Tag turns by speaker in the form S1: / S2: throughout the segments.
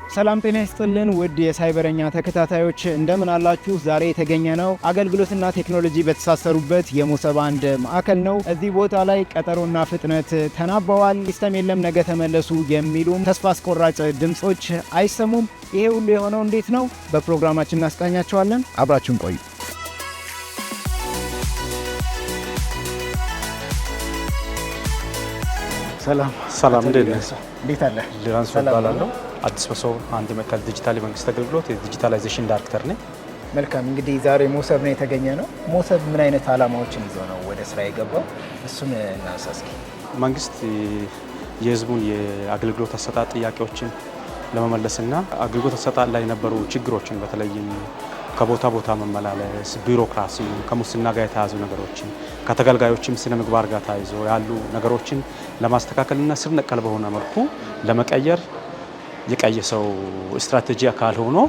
S1: ሰላም ጤና ይስጥልን ውድ የሳይበረኛ ተከታታዮች እንደምን አላችሁ? ዛሬ የተገኘነው አገልግሎትና ቴክኖሎጂ በተሳሰሩበት የሞሰብ አንድ ማዕከል ነው። እዚህ ቦታ ላይ ቀጠሮና ፍጥነት ተናበዋል። ሲስተም የለም ነገ ተመለሱ የሚሉም ተስፋ አስቆራጭ ድምጾች አይሰሙም። ይሄ ሁሉ የሆነው እንዴት ነው? በፕሮግራማችን እናስቃኛቸዋለን። አብራችሁን ቆዩ።
S2: ሰላም እንዴት
S1: አለ?
S2: ሊራንስ ይባላለሁ። አዲስ መሶብ አንድ መካል ዲጂታል የመንግስት አገልግሎት የዲጂታላይዜሽን ዳይሬክተር ነኝ።
S1: መልካም እንግዲህ ዛሬ ሞሰብ ነው የተገኘ ነው። ሞሰብ ምን አይነት አላማዎችን ይዞ ነው ወደ ስራ የገባው? እሱን እናንሳ እስኪ።
S2: መንግስት የህዝቡን የአገልግሎት አሰጣጥ ጥያቄዎችን ለመመለስና አገልግሎት አሰጣጥ ላይ የነበሩ ችግሮችን በተለይም ከቦታ ቦታ መመላለስ፣ ቢሮክራሲ፣ ከሙስና ጋር የተያዙ ነገሮችን ከተገልጋዮችም ስነ ምግባር ጋር ተያይዞ ያሉ ነገሮችን ለማስተካከልና ስር ነቀል በሆነ መልኩ ለመቀየር የቀየሰው ስትራቴጂ አካል ሆኖ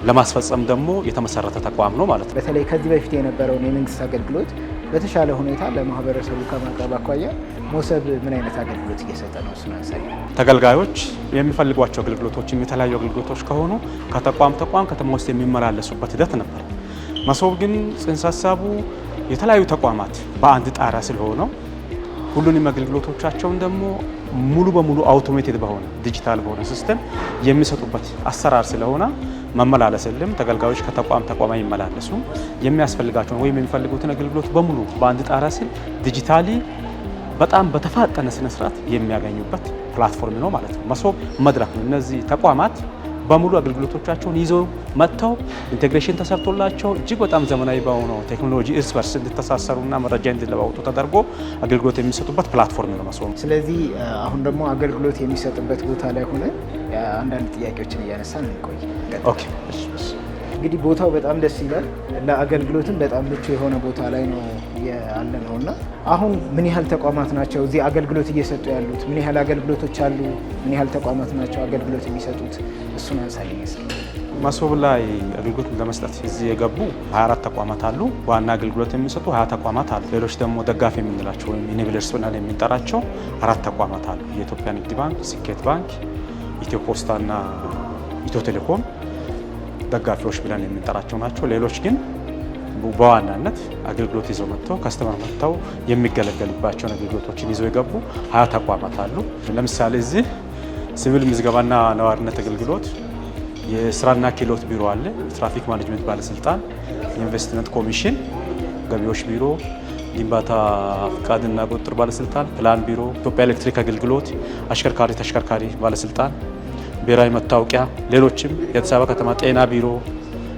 S2: ለማስፈጸም ደግሞ የተመሰረተ ተቋም ነው ማለት ነው።
S1: በተለይ ከዚህ በፊት የነበረውን የመንግስት አገልግሎት በተሻለ ሁኔታ ለማህበረሰቡ ከማቅረብ አኳያ ሞሰብ ምን አይነት አገልግሎት እየሰጠ ነው? እሱን አንሳይ።
S2: ተገልጋዮች የሚፈልጓቸው አገልግሎቶችም የተለያዩ አገልግሎቶች ከሆኑ ከተቋም ከተማ ውስጥ የሚመላለሱበት ሂደት ነበር። መሶብ ግን ጽንሰ ሀሳቡ የተለያዩ ተቋማት በአንድ ጣሪያ ስለሆነው ሁሉንም አገልግሎቶቻቸውን ደግሞ ሙሉ በሙሉ አውቶሜትድ በሆነ ዲጂታል በሆነ ሲስተም የሚሰጡበት አሰራር ስለሆነ መመላለስ የለም። ተገልጋዮች ከተቋም ይመላለሱ የሚያስፈልጋቸውን ወይም የሚፈልጉትን አገልግሎት በሙሉ በአንድ ጣሪያ ስር ዲጂታሊ በጣም በተፋጠነ ስነ ስርዓት የሚያገኙበት ፕላትፎርም ነው ማለት ነው። መሶብ መድረክ ነው። እነዚህ ተቋማት በሙሉ አገልግሎቶቻቸውን ይዘው መጥተው ኢንቴግሬሽን ተሰርቶላቸው እጅግ በጣም ዘመናዊ በሆነው ቴክኖሎጂ እርስ በርስ እንዲተሳሰሩና መረጃ እንዲለዋወጡ ተደርጎ አገልግሎት የሚሰጡበት ፕላትፎርም ነው መሶብ።
S1: ስለዚህ አሁን ደግሞ አገልግሎት የሚሰጥበት ቦታ ላይ ሆነ አንዳንድ ጥያቄዎችን እያነሳን እንቆይ።
S2: ኦኬ።
S1: እንግዲህ ቦታው በጣም ደስ ይላል። ለአገልግሎትም በጣም ምቹ የሆነ ቦታ ላይ ነው ያለ ነው እና አሁን ምን ያህል ተቋማት ናቸው እዚህ አገልግሎት እየሰጡ ያሉት? ምን ያህል አገልግሎቶች አሉ? ምን ያህል ተቋማት ናቸው አገልግሎት የሚሰጡት? እሱን አንሳልኝ እስኪ።
S2: መሶብ ላይ አገልግሎት ለመስጠት እዚህ የገቡ 24 ተቋማት አሉ። ዋና አገልግሎት የሚሰጡ 20 ተቋማት አሉ። ሌሎች ደግሞ ደጋፊ የምንላቸው ወይም ኢኔብለርስ ብለን የምንጠራቸው 4 ተቋማት አሉ። የኢትዮጵያ ንግድ ባንክ፣ ስኬት ባንክ፣ ኢትዮ ፖስታና ኢትዮ ቴሌኮም ደጋፊዎች ብለን የምንጠራቸው ናቸው። ሌሎች ግን በዋናነት አገልግሎት ይዘው መጥተው ከስተመር መጥተው የሚገለገልባቸውን አገልግሎቶችን ይዘው የገቡ 20 ተቋማት አሉ። ለምሳሌ እዚህ ሲቪል ምዝገባና ነዋሪነት አገልግሎት፣ የስራና ክህሎት ቢሮ አለ፣ ትራፊክ ማኔጅመንት ባለስልጣን፣ ኢንቨስትመንት ኮሚሽን፣ ገቢዎች ቢሮ፣ ግንባታ ፍቃድና ቁጥጥር ባለስልጣን፣ ፕላን ቢሮ፣ ኢትዮጵያ ኤሌክትሪክ አገልግሎት፣ አሽከርካሪ ተሽከርካሪ ባለስልጣን፣ ብሔራዊ መታወቂያ፣ ሌሎችም የአዲስ አበባ ከተማ ጤና ቢሮ፣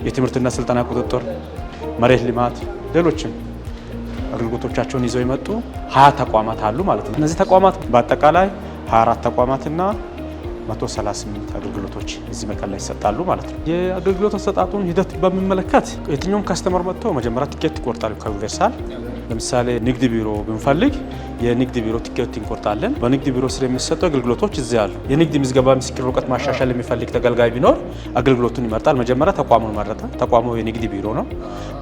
S2: የትምህርትና ስልጠና ቁጥጥር፣ መሬት ልማት፣ ሌሎችም አገልግሎቶቻቸውን ይዘው የመጡ 20 ተቋማት አሉ ማለት ነው። እነዚህ ተቋማት በአጠቃላይ 24 ተቋማትና 138 አገልግሎቶች እዚህ መቀሌ ላይ ይሰጣሉ ማለት ነው። የአገልግሎት አሰጣጡን ሂደት በሚመለከት የትኛውም ካስተመር መጥቶ መጀመሪያ ቲኬት ይቆርጣል ከዩኒቨርሳል። ለምሳሌ ንግድ ቢሮ ብንፈልግ የንግድ ቢሮ ቲኬት እንቆርጣለን። በንግድ ቢሮ ስር የሚሰጡ አገልግሎቶች እዚህ አሉ። የንግድ ምዝገባ ምስክር ወረቀት ማሻሻል የሚፈልግ ተገልጋይ ቢኖር አገልግሎቱን ይመርጣል። መጀመሪያ ተቋሙን መረጠ። ተቋሙ የንግድ ቢሮ ነው።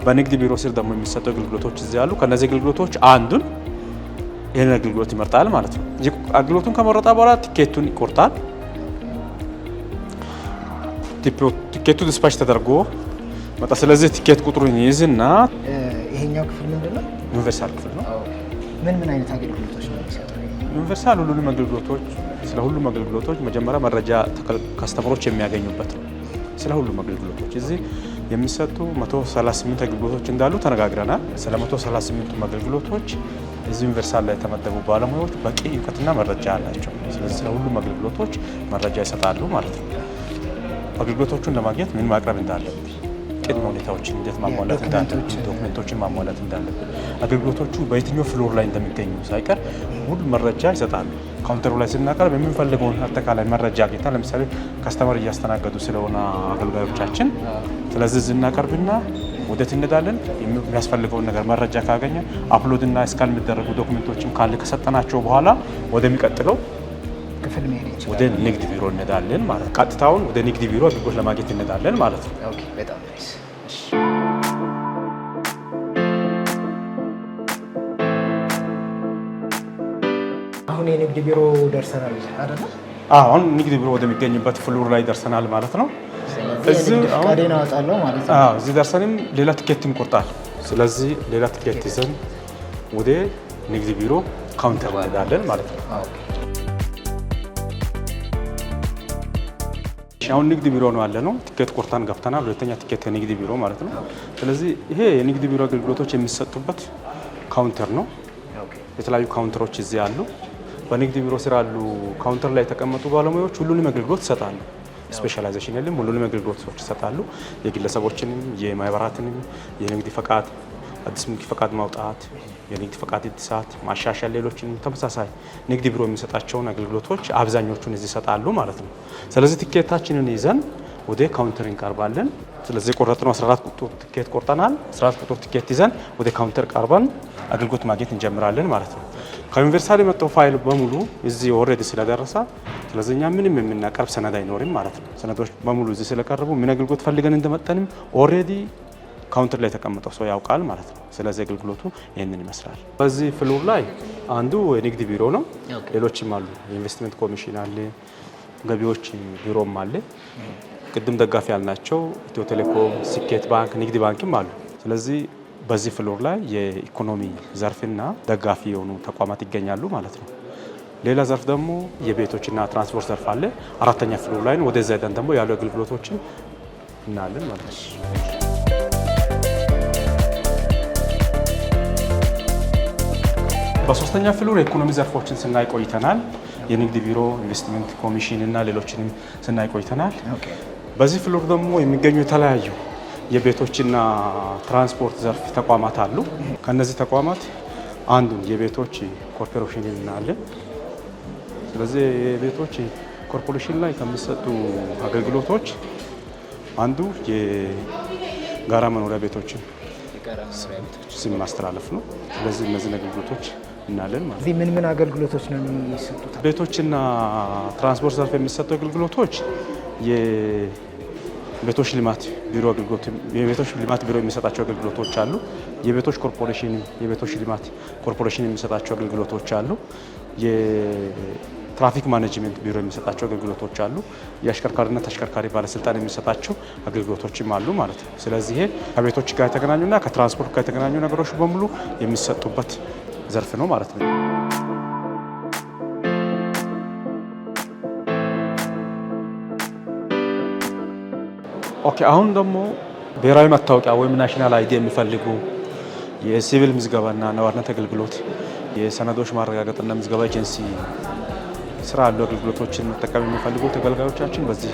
S2: በንግድ ቢሮ ስር ደግሞ የሚሰጡ አገልግሎቶች እዚህ አሉ። ከነዚህ አገልግሎቶች አንዱን ይህንን አገልግሎት ይመርጣል ማለት ነው። አገልግሎቱን ከመረጣ በኋላ ቲኬቱን ይቆርጣል። ቲኬቱ ዲስፓች ተደርጎ መጣ። ስለዚህ ቲኬት ቁጥሩን ይይዝና
S1: ይሄኛው ክፍል ምንድነው?
S2: ዩኒቨርሳል ክፍል ነው።
S1: ምን አይነት አገልግሎቶች ነው የሚሰጠው?
S2: ዩኒቨርሳል ሁሉንም አገልግሎቶች ስለ ሁሉም አገልግሎቶች መጀመሪያ መረጃ ከስተመሮች የሚያገኙበት ነው። ስለ ሁሉም አገልግሎቶች እዚህ የሚሰጡ 138 አገልግሎቶች እንዳሉ ተነጋግረናል። ስለ 138ቱም አገልግሎቶች እዚህ ዩኒቨርሳል ላይ የተመደቡ ባለሙያዎች በቂ እውቀትና መረጃ አላቸው። ስለዚህ ስለ ሁሉም አገልግሎቶች መረጃ ይሰጣሉ ማለት ነው። አገልግሎቶቹን ለማግኘት ምን ማቅረብ እንዳለብን፣ ቅድመ ሁኔታዎችን እንዴት ማሟላት እንዳለብን፣ ዶክመንቶችን ማሟላት እንዳለብን፣ አገልግሎቶቹ በየትኛው ፍሎር ላይ እንደሚገኙ ሳይቀር ሙሉ መረጃ ይሰጣሉ። ካውንተሩ ላይ ስናቀርብ የምንፈልገውን አጠቃላይ መረጃ አግኝታ ለምሳሌ ከስተመር እያስተናገዱ ስለሆነ አገልጋዮቻችን፣ ስለዚህ እናቀርብና ወደት እንሄዳለን። የሚያስፈልገውን ነገር መረጃ ካገኘ አፕሎድና እስካን የሚደረጉ ዶክመንቶችን ካለ ከሰጠናቸው በኋላ ወደሚቀጥለው
S1: ክፍል መሄድ ይችላል።
S2: ወደ ንግድ ቢሮ እንሄዳለን ማለት ነው። ቀጥታውን ወደ ንግድ ቢሮ አገልግሎት ለማግኘት እንሄዳለን ማለት ነው።
S1: ኦኬ፣ በጣም ናይስ። አሁን የንግድ ቢሮ ደርሰናል አይደል?
S2: አሁን ንግድ ቢሮ ወደሚገኝበት ፍሎር ላይ ደርሰናል ማለት ነው።
S1: እዚህ ፈቃዴን አወጣለሁ ማለት ነው።
S2: እዚህ ደርሰንም ሌላ ቲኬት እንቆርጣል። ስለዚህ ሌላ ቲኬት ይዘን ወደ ንግድ ቢሮ ካውንተር እንሄዳለን ማለት ነው። አሁን ንግድ ቢሮ ነው ያለ ነው። ቲኬት ቆርጠን ገብተናል። ሁለተኛ ቲኬት ከንግድ ቢሮ ማለት ነው። ስለዚህ ይሄ የንግድ ቢሮ አገልግሎቶች የሚሰጡበት ካውንተር ነው። የተለያዩ ካውንተሮች እዚህ አሉ። በንግድ ቢሮ ስራ ያሉ ካውንተር ላይ የተቀመጡ ባለሙያዎች ሁሉንም አገልግሎት ይሰጣሉ። ስፔሻላይዜሽን የለም፣ ሁሉንም አገልግሎቶች ይሰጣሉ። የግለሰቦችንም፣ የማህበራትንም፣ የንግድ ፈቃድ፣ አዲስ ንግድ ፈቃድ ማውጣት፣ የንግድ ፈቃድ እድሳት፣ ማሻሻል፣ ሌሎችንም ተመሳሳይ ንግድ ቢሮ የሚሰጣቸውን አገልግሎቶች አብዛኞቹን እዚህ ይሰጣሉ ማለት ነው። ስለዚህ ቲኬታችንን ይዘን ወደ ካውንተር እንቀርባለን። ስለዚህ የቆረጥነው 14 ቁጥር ቲኬት ቆርጠናል። 14 ቁጥር ቲኬት ይዘን ወደ ካውንተር ቀርበን አገልግሎት ማግኘት እንጀምራለን ማለት ነው። ከዩኒቨርሳል የመጣው ፋይል በሙሉ እዚህ ኦልሬዲ ስለደረሰ ስለዚህ እኛ ምንም የምናቀርብ ሰነድ አይኖርም ማለት ነው። ሰነዶች በሙሉ እዚህ ስለቀረቡ ምን አገልግሎት ፈልገን እንደመጠንም ኦልሬዲ ካውንተር ላይ የተቀመጠው ሰው ያውቃል ማለት ነው። ስለዚህ አገልግሎቱ ይህንን ይመስላል። በዚህ ፍሎር ላይ አንዱ የንግድ ቢሮ ነው። ሌሎችም አሉ። የኢንቨስትመንት ኮሚሽን አለ፣ ገቢዎች ቢሮም አለ። ቅድም ደጋፊ ያልናቸው ኢትዮ ቴሌኮም፣ ስኬት ባንክ፣ ንግድ ባንክም አሉ። ስለዚህ በዚህ ፍሎር ላይ የኢኮኖሚ ዘርፍና ደጋፊ የሆኑ ተቋማት ይገኛሉ ማለት ነው። ሌላ ዘርፍ ደግሞ የቤቶችና ትራንስፖርት ዘርፍ አለ። አራተኛ ፍሎር ላይ ነው። ወደዛ ሄደን ደግሞ ያሉ አገልግሎቶችን እናያለን ማለት ነው። በሶስተኛ ፍሎር የኢኮኖሚ ዘርፎችን ስናይ ቆይተናል። የንግድ ቢሮ፣ ኢንቨስትመንት ኮሚሽን እና ሌሎችንም ስናይ ቆይተናል። በዚህ ፍሎር ደግሞ የሚገኙ የተለያዩ የቤቶችና ትራንስፖርት ዘርፍ ተቋማት አሉ። ከነዚህ ተቋማት አንዱን የቤቶች ኮርፖሬሽን እናያለን። ስለዚህ የቤቶች ኮርፖሬሽን ላይ ከሚሰጡ አገልግሎቶች አንዱ የጋራ መኖሪያ ቤቶችን ስም ማስተላለፍ ነው። ስለዚህ እነዚህ አገልግሎቶች እናያለን ማለት ነው።
S1: እዚህ ምን አገልግሎቶች ነው የሚሰጡት?
S2: ቤቶችና ትራንስፖርት ዘርፍ የሚሰጡ አገልግሎቶች የቤቶች ልማት ቢሮ አገልግሎት የቤቶች ልማት ቢሮ የሚሰጣቸው አገልግሎቶች አሉ። የቤቶች ልማት ኮርፖሬሽን የሚሰጣቸው አገልግሎቶች አሉ። የትራፊክ ማኔጅመንት ቢሮ የሚሰጣቸው አገልግሎቶች አሉ። የአሽከርካሪና ተሽከርካሪ ባለስልጣን የሚሰጣቸው አገልግሎቶችም አሉ ማለት ነው። ስለዚህ ይሄ ከቤቶች ጋር የተገናኙና ከትራንስፖርት ጋር የተገናኙ ነገሮች በሙሉ የሚሰጡበት ዘርፍ ነው ማለት ነው። ኦኬ፣ አሁን ደግሞ ብሔራዊ መታወቂያ ወይም ናሽናል አይዲ የሚፈልጉ የሲቪል ምዝገባና ነዋሪነት አገልግሎት፣ የሰነዶች ማረጋገጥና ምዝገባ ኤጀንሲ ስራ ያሉ አገልግሎቶችን መጠቀም የሚፈልጉ ተገልጋዮቻችን በዚህ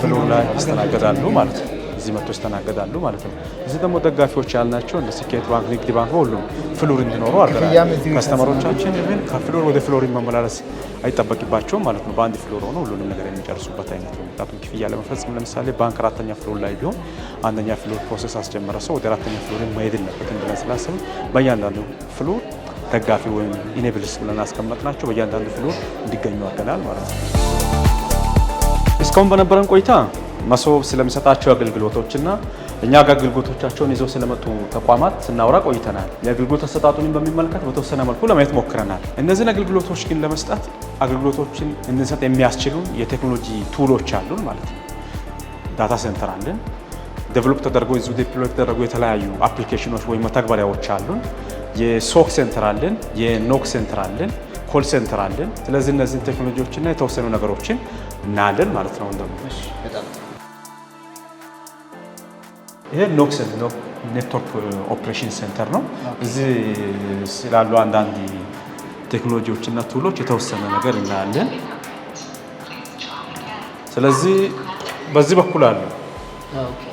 S2: ፍሎር ላይ ይስተናገዳሉ ማለት ነው። እዚህ መጥቶ ይስተናገዳሉ ማለት ነው። እዚህ ደግሞ ደጋፊዎች ያልናቸው እንደ ስኬት ባንክ፣ ንግድ ባንክ ሁሉም ፍሎር እንዲኖሩ አድርገናል። ከስተመሮቻችን ግን ከፍሎር ወደ ፍሎር መመላለስ አይጠበቅባቸውም ማለት ነው። በአንድ ፍሎር ሆነው ሁሉንም ነገር የሚጨርሱበት አይነት ነው። ምክንያቱም ክፍያ ለመፈጸም ለምሳሌ ባንክ 4ኛ ፍሎር ላይ ቢሆን 1ኛ ፍሎር ፕሮሰስ አስጀመረ ሰው ወደ 4ኛ ፍሎር መሄድ የለበትም ብለን ስላሰብን በእያንዳንዱ ፍሎር ደጋፊ ወይም ኢኔብልስ ብለን አስቀመጥናቸው በእያንዳንዱ ፍሎር እንዲገኙ አድርገናል ማለት ነው። እስካሁን በነበረን ቆይታ መሶብ ስለሚሰጣቸው አገልግሎቶችና እኛ ጋር አገልግሎቶቻቸውን ይዘው ስለመጡ ተቋማት ስናወራ ቆይተናል። የአገልግሎት አሰጣጡን በሚመለከት በተወሰነ መልኩ ለማየት ሞክረናል። እነዚህን አገልግሎቶች ግን ለመስጠት አገልግሎቶችን እንድንሰጥ የሚያስችሉ የቴክኖሎጂ ቱሎች አሉን ማለት ነው። ዳታ ሴንተር አለን። ዴቨሎፕ ተደርጎ ይዙ ዲፕሎይ ተደረጉ የተለያዩ አፕሊኬሽኖች ወይም መተግበሪያዎች አሉን። የሶክ ሴንተር አለን። የኖክ ሴንተር አለን። ኮል ሴንተር አለን። ስለዚህ እነዚህን ቴክኖሎጂዎችና የተወሰኑ ነገሮችን እናያለን ማለት ነው። እንደውም ይሄ ኖክስ ኔትወርክ ኦፕሬሽን ሴንተር ነው። እዚህ ስላሉ አንዳንድ ቴክኖሎጂዎችና ቱሎች የተወሰነ ነገር እናያለን። ስለዚህ በዚህ በኩል አሉ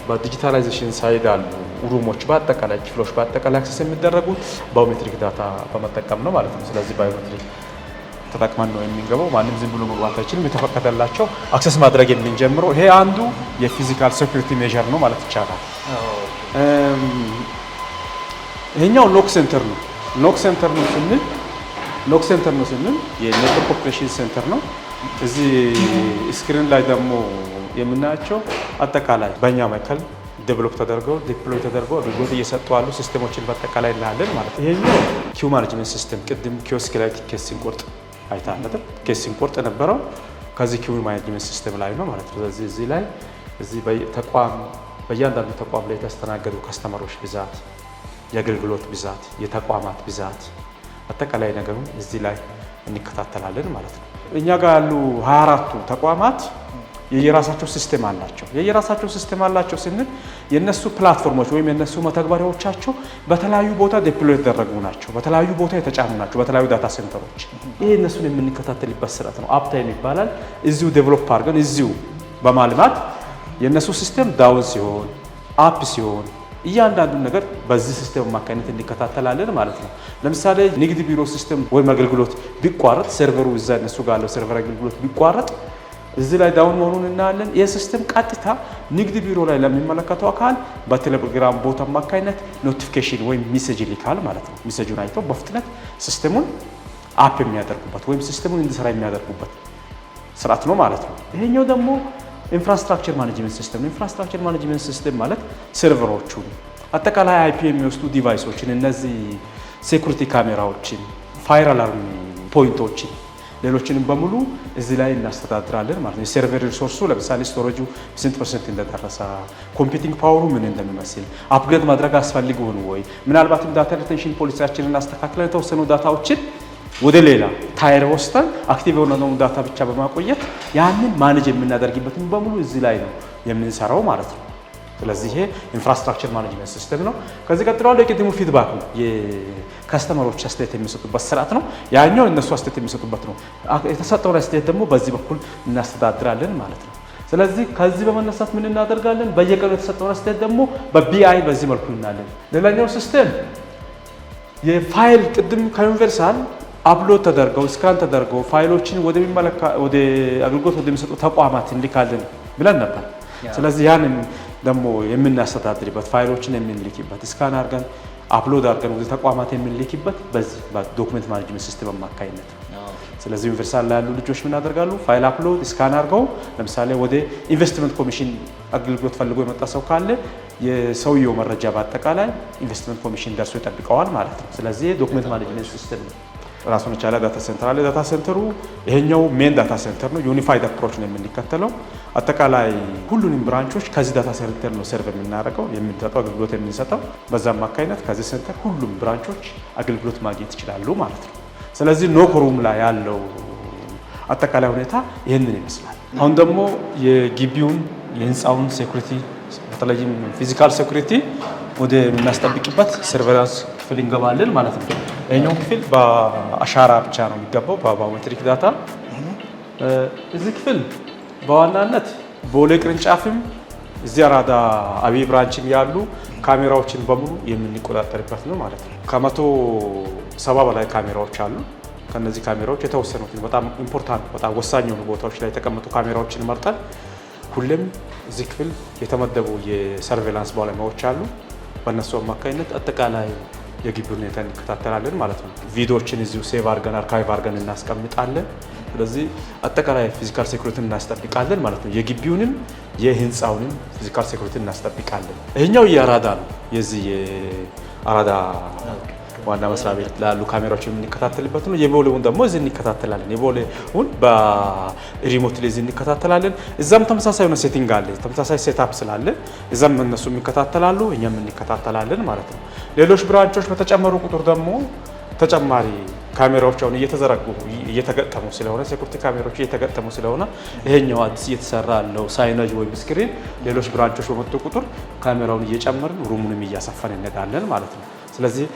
S2: በዲጂታላይዜሽን ሳይድ አሉ ሩሞች በአጠቃላይ ክፍሎች በአጠቃላይ አክሰስ የሚደረጉት ባዮሜትሪክ ዳታ በመጠቀም ነው ማለት ነው። ስለዚህ ባዮሜትሪክ ተጠቅመን ነው የሚገባው። ማንም ዝም ብሎ መግባት አይችልም። የተፈቀደላቸው አክሰስ ማድረግ የምንጀምረው ይሄ አንዱ የፊዚካል ሴኩሪቲ ሜዠር ነው ማለት ይቻላል። ይሄኛው ኖክ ሴንተር ነው። ኖክ ሴንተር ነው ስንል የኔትወርክ ኦፕሬሽን ሴንተር ነው። እዚህ ስክሪን ላይ ደግሞ የምናያቸው አጠቃላይ በእኛ ማዕከል ዴቨሎፕ ተደርገው ዲፕሎይ ተደርገው አገልግሎት እየሰጡ ያሉ ሲስተሞችን በአጠቃላይ እናያለን ማለት ነው። ይሄኛው ኪው ማኔጅመንት ሲስተም ቅድም ኪዮስክ ላይ ቲኬት ስንቆርጥ አይታለህ። ቲኬት ስንቆርጥ የነበረው ከዚህ ኪው ማኔጅመንት ሲስተም ላይ ነው ማለት ነው። ስለዚህ እዚህ ላይ በእያንዳንዱ ተቋም ላይ የተስተናገዱ ከስተመሮች ብዛት፣ የአገልግሎት ብዛት፣ የተቋማት ብዛት አጠቃላይ ነገሩን እዚህ ላይ እንከታተላለን ማለት ነው። እኛ ጋር ያሉ 24ቱ ተቋማት የየራሳቸው ሲስተም አላቸው። የየራሳቸው ሲስተም አላቸው ስንል የነሱ ፕላትፎርሞች ወይም የነሱ መተግበሪያዎቻቸው በተለያዩ ቦታ ዲፕሎይ የተደረጉ ናቸው፣ በተለያዩ ቦታ የተጫኑ ናቸው፣ በተለያዩ ዳታ ሴንተሮች። ይሄ እነሱን የምንከታተልበት ስርዓት ነው። አፕታይም ይባላል። እዚሁ ዴቨሎፕ አድርገን እዚሁ በማልማት የነሱ ሲስተም ዳውን ሲሆን አፕ ሲሆን እያንዳንዱን ነገር በዚህ ሲስተም አማካኝነት እንከታተላለን ማለት ነው። ለምሳሌ ንግድ ቢሮ ሲስተም ወይም አገልግሎት ቢቋረጥ ሰርቨሩ እዛ እነሱ ጋር ያለው ሰርቨር አገልግሎት ቢቋረጥ እዚህ ላይ ዳውን መሆኑን እናያለን። ይህ ሲስተም ቀጥታ ንግድ ቢሮ ላይ ለሚመለከተው አካል በቴሌግራም ቦት አማካኝነት ኖቲፊኬሽን ወይም ሜሴጅ ይልካል ማለት ነው። ሜሴጁን አይተው በፍጥነት ሲስተሙን አፕ የሚያደርጉበት ወይም ሲስተሙን እንዲሰራ የሚያደርጉበት ስርዓት ነው ማለት ነው። ይሄኛው ደግሞ ኢንፍራስትራክቸር ማኔጅመንት ሲስተም ነው። ኢንፍራስትራክቸር ማኔጅመንት ሲስተም ማለት ሰርቨሮቹን፣ አጠቃላይ አይፒ የሚወስዱ ዲቫይሶችን፣ እነዚህ ሴኩሪቲ ካሜራዎችን፣ ፋየር አላርም ፖይንቶችን፣ ሌሎችንም በሙሉ እዚህ ላይ እናስተዳድራለን ማለት ነው። የሰርቨር ሪሶርሱ ለምሳሌ ስቶሬጁ ስንት % እንደደረሰ፣ ኮምፒውቲንግ ፓወሩ ምን እንደሚመስል፣ አፕግሬድ ማድረግ አስፈልግ ሆኑ ወይ፣ ምናልባትም ዳታ ሪቴንሽን ፖሊሲያችንን አስተካክለን የተወሰኑ ዳታዎችን ወደ ሌላ ታይር ወስደን አክቲቭ የሆነውን ዳታ ብቻ በማቆየት ያንን ማኔጅ የምናደርግበትን በሙሉ እዚህ ላይ ነው የምንሰራው ማለት ነው። ስለዚህ ይሄ ኢንፍራስትራክቸር ማኔጅመንት ሲስተም ነው። ከዚህ ቀጥሎ ያለው የቅድሙ ፊድባክ ነው። የከስተመሮች አስተያየት የሚሰጡበት ስርዓት ነው። ያኛው እነሱ አስተያየት የሚሰጡበት ነው። የተሰጠውን አስተያየት ደግሞ በዚህ በኩል እናስተዳድራለን ማለት ነው። ስለዚህ ከዚህ በመነሳት ምን እናደርጋለን? በየቀኑ የተሰጠውን አስተያየት ደግሞ በቢአይ በዚህ መልኩ እናለን። ሌላኛው ሲስተም የፋይል ቅድም ከዩኒቨርሳል አፕሎድ ተደርገው ስካን ተደርገው ፋይሎችን ወደ አገልግሎት ወደሚሰጡ ተቋማት እንልካለን ብለን ነበር። ስለዚህ ያንን ደግሞ የምናስተዳድርበት ፋይሎችን የምንልክበት ስካን አድርገን አፕሎድ አድርገን ወደ ተቋማት የምንልክበት በዚህ በዶክመንት ማኔጅመንት ሲስተም አማካኝነት። ስለዚህ ዩኒቨርሳል ላይ ያሉ ልጆች ምን ያደርጋሉ? ፋይል አፕሎድ ስካን አድርገው ለምሳሌ ወደ ኢንቨስትመንት ኮሚሽን አገልግሎት ፈልጎ የመጣ ሰው ካለ የሰውየው መረጃ በአጠቃላይ ኢንቨስትመንት ኮሚሽን ደርሶ ይጠብቀዋል ማለት ነው። ስለዚህ ዶክመንት ማኔጅመንት ሲስተም ነው። ራሱን የቻለ ዳታ ሴንተር አለ። ዳታ ሴንተሩ ይሄኛው ሜን ዳታ ሴንተር ነው። ዩኒፋይድ አፕሮች ነው የምንከተለው። አጠቃላይ ሁሉንም ብራንቾች ከዚህ ዳታ ሴንተር ነው ሰርቭ የምናደርገው የምንሰጠው አገልግሎት የምንሰጠው። በዛ አማካኝነት ከዚህ ሴንተር ሁሉም ብራንቾች አገልግሎት ማግኘት ይችላሉ ማለት ነው። ስለዚህ ኖክሩም ላይ ያለው አጠቃላይ ሁኔታ ይህንን ይመስላል። አሁን ደግሞ የግቢውን የህንፃውን ሴኩሪቲ በተለይም ፊዚካል ሴኩሪቲ ወደ የምናስጠብቅበት ሰርቬላንስ ክፍል እንገባለን ማለት ነው። ይሄኛው ክፍል በአሻራ ብቻ ነው የሚገባው በባዮሜትሪክ ዳታ። እዚህ ክፍል በዋናነት ቦሌ ቅርንጫፍም እዚህ አራዳ አብይ ብራንችም ያሉ ካሜራዎችን በሙሉ የምንቆጣጠርበት ነው ማለት ነው። ከ170 በላይ ካሜራዎች አሉ። ከነዚህ ካሜራዎች የተወሰኑትን በጣም ኢምፖርታንት በጣም ወሳኝ የሆኑ ቦታዎች ላይ የተቀመጡ ካሜራዎችን መርጠን ሁሌም እዚህ ክፍል የተመደቡ የሰርቬላንስ ባለሙያዎች አሉ። በእነሱ አማካኝነት አጠቃላይ የግቢ ሁኔታ እንከታተላለን ማለት ነው። ቪዲዮዎችን እዚሁ ሴቭ አድርገን አርካይቭ አድርገን እናስቀምጣለን። ስለዚህ አጠቃላይ ፊዚካል ሴኩሪቲን እናስጠብቃለን ማለት ነው። የግቢውንም የህንፃውንም ፊዚካል ሴኩሪቲን እናስጠብቃለን። ይሄኛው የአራዳ ነው። የዚህ የአራዳ ዋና መስሪያ ቤት ላሉ ካሜራዎች የምንከታተልበት ነው። የቦሌውን ደግሞ እዚህ እንከታተላለን። የቦሌውን በሪሞት ላይ እዚህ እንከታተላለን። እዛም ተመሳሳይ የሆነ ሴቲንግ አለ፣ ተመሳሳይ ሴታፕ ስላለ እዛም እነሱ የሚከታተላሉ፣ እኛም እንከታተላለን ማለት ነው። ሌሎች ብራንቾች በተጨመሩ ቁጥር ደግሞ ተጨማሪ ካሜራዎች አሁን እየተዘረጉ እየተገጠሙ ስለሆነ ሴኩሪቲ ካሜራዎች እየተገጠሙ ስለሆነ ይሄኛው አዲስ እየተሰራ ያለው ሳይነጅ ወይም ስክሪን ሌሎች ብራንቾች በመጡ ቁጥር ካሜራውን እየጨመርን ሩሙንም እያሰፋን እንሄዳለን ማለት ነው። ስለዚህ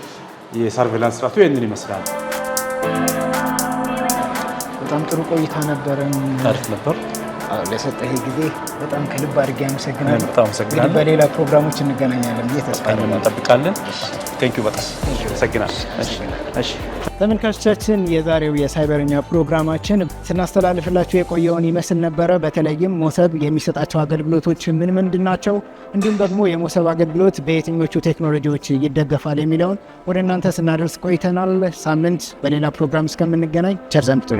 S2: የሰርቬላንስ ስርዓቱ ይህንን ይመስላል።
S1: በጣም ጥሩ ቆይታ ነበረን።
S2: ታሪክ ነበር።
S1: ለሰጠህ ጊዜ በጣም ከልብ አድርጌ አመሰግናለሁ።
S2: በጣም አመሰግናለሁ።
S1: በሌላ ፕሮግራሞች እንገናኛለን ብዬ ተስፋ
S2: እንጠብቃለን። ቴንኪው በጣም አመሰግናለሁ። እሺ
S1: ተመልካቾቻችን የዛሬው የሳይበርኛ ፕሮግራማችን ስናስተላልፍላችሁ የቆየውን ይመስል ነበረ። በተለይም ሞሰብ የሚሰጣቸው አገልግሎቶች ምን ምንድን ናቸው፣ እንዲሁም ደግሞ የሞሰብ አገልግሎት በየትኞቹ ቴክኖሎጂዎች ይደገፋል የሚለውን ወደ እናንተ ስናደርስ ቆይተናል። ሳምንት በሌላ ፕሮግራም እስከምንገናኝ ቸር ሰንብቱ።